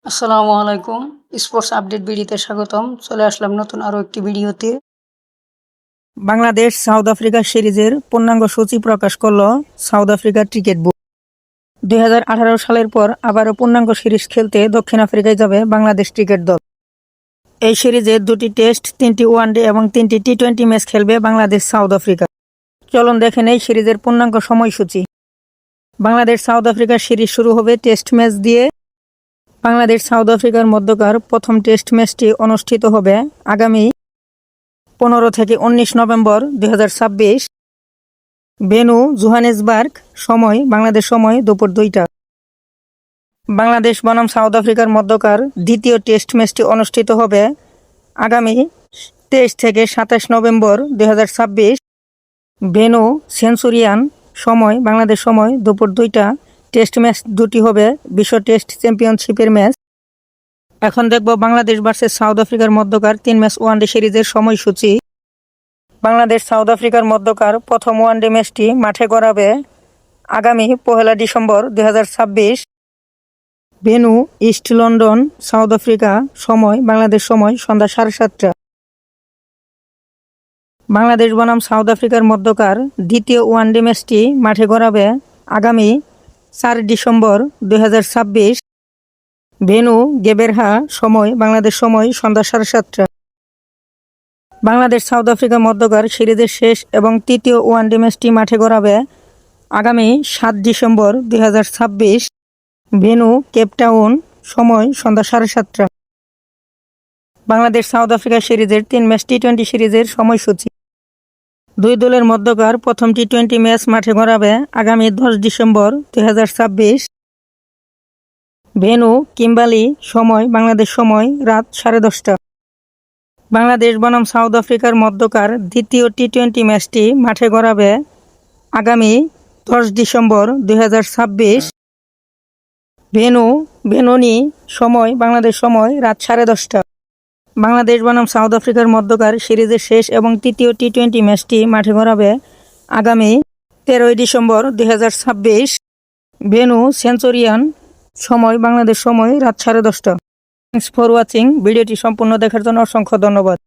আসসালামু আলাইকুম। Sports update ভিডিওতে স্বাগতম। চলে আসলাম নতুন আরও একটি ভিডিওতে। বাংলাদেশ সাউথ আফ্রিকা সিরিজের পূর্ণাঙ্গ সূচি প্রকাশ করল সাউথ আফ্রিকা ক্রিকেট বোর্ড। 2018 সালের পর আবারও পূর্ণাঙ্গ সিরিজ খেলতে দক্ষিণ আফ্রিকায় যাবে বাংলাদেশ ক্রিকেট দল। এই সিরিজে 2টি টেস্ট, 3টি ওয়ানডে এবং 3টি টি-20 ম্যাচ খেলবে বাংলাদেশ সাউথ আফ্রিকা। চলুন দেখে নেই সিরিজের পূর্ণাঙ্গ সময়সূচি। বাংলাদেশ সাউথ আফ্রিকার সিরিজ শুরু হবে টেস্ট ম্যাচ দিয়ে। বাংলাদেশ সাউথ আফ্রিকার মধ্যকার প্রথম টেস্ট ম্যাচটি অনুষ্ঠিত হবে আগামী 15 থেকে 19 নভেম্বর 2026। ভেন্যু জোহানেসবার্গ, সময় বাংলাদেশ সময় দুপুর 2টা। বাংলাদেশ বনাম সাউথ আফ্রিকার মধ্যকার দ্বিতীয় টেস্ট ম্যাচটি অনুষ্ঠিত হবে আগামী 23 থেকে 27 নভেম্বর 2026। ভেন্যু সেঞ্চুরিয়ান, সময় বাংলাদেশ সময় দুপুর 2টা। টেস্ট ম্যাচ দুটি হবে বিশ্ব টেস্ট চ্যাম্পিয়নশিপের ম্যাচ। এখন দেখব বাংলাদেশ ভার্সেস সাউথ আফ্রিকার মধ্যকার 3 ম্যাচ ওয়ানডে সিরিজের সময়সূচি। বাংলাদেশ সাউথ আফ্রিকার মধ্যকার প্রথম ওয়ানডে ম্যাচটি মাঠে গড়াবে আগামী 1 December 2026। Venue east London, south Africa, সময় বাংলাদেশ সময় সন্ধ্যা 7:30টা। বাংলাদেশ বনাম সাউথ আফ্রিকার মধ্যকার দ্বিতীয় ওয়ানডে ম্যাচটি মাঠে গড়াবে আগামী 4 ডিসেম্বর 2026। ভেন্যু গেবেরহা, সময় বাংলাদেশ সময় সন্ধ্যা 7:30টা। বাংলাদেশ সাউথ আফ্রিকার মধ্যকার সিরিজের শেষ এবং তৃতীয় ওয়ানডে ম্যাচটি মাঠে গড়াবে আগামী 7 ডিসেম্বর 2026। ভেন্যু কেপটাউন, সময় সন্ধ্যা 7:30টা। বাংলাদেশ সাউথ আফ্রিকা সিরিজের 3 ম্যাচ টি-20 সিরিজের সময়সূচি। দুই দলের মধ্যকার প্রথম টি-20 ম্যাচ মাঠে গড়াবে আগামী 10 ডিসেম্বর 2026। ভেন্যু কিম্বালি, সময় বাংলাদেশ সময় রাত 10:30টা। বাংলাদেশ বনাম সাউথ আফ্রিকার মধ্যকার দ্বিতীয় টি-20 ম্যাচটি মাঠে গড়াবে আগামী 10 ডিসেম্বর 2026। ভেন্যু ভেননি, সময় বাংলাদেশ সময় রাত 10:30টা। বাংলাদেশ বনাম সাউথ আফ্রিকার মধ্যকার সিরিজের শেষ এবং তৃতীয় টি-20 ম্যাচটি মাঠে গড়াবে আগামী 13 ডিসেম্বর 2026। ভেন্যু সেঞ্চুরিয়ান, সময় বাংলাদেশ সময় রাত 10:30টা। Thanks for watching. ভিডিওটি সম্পূর্ণ দেখার জন্য অসংখ্য ধন্যবাদ।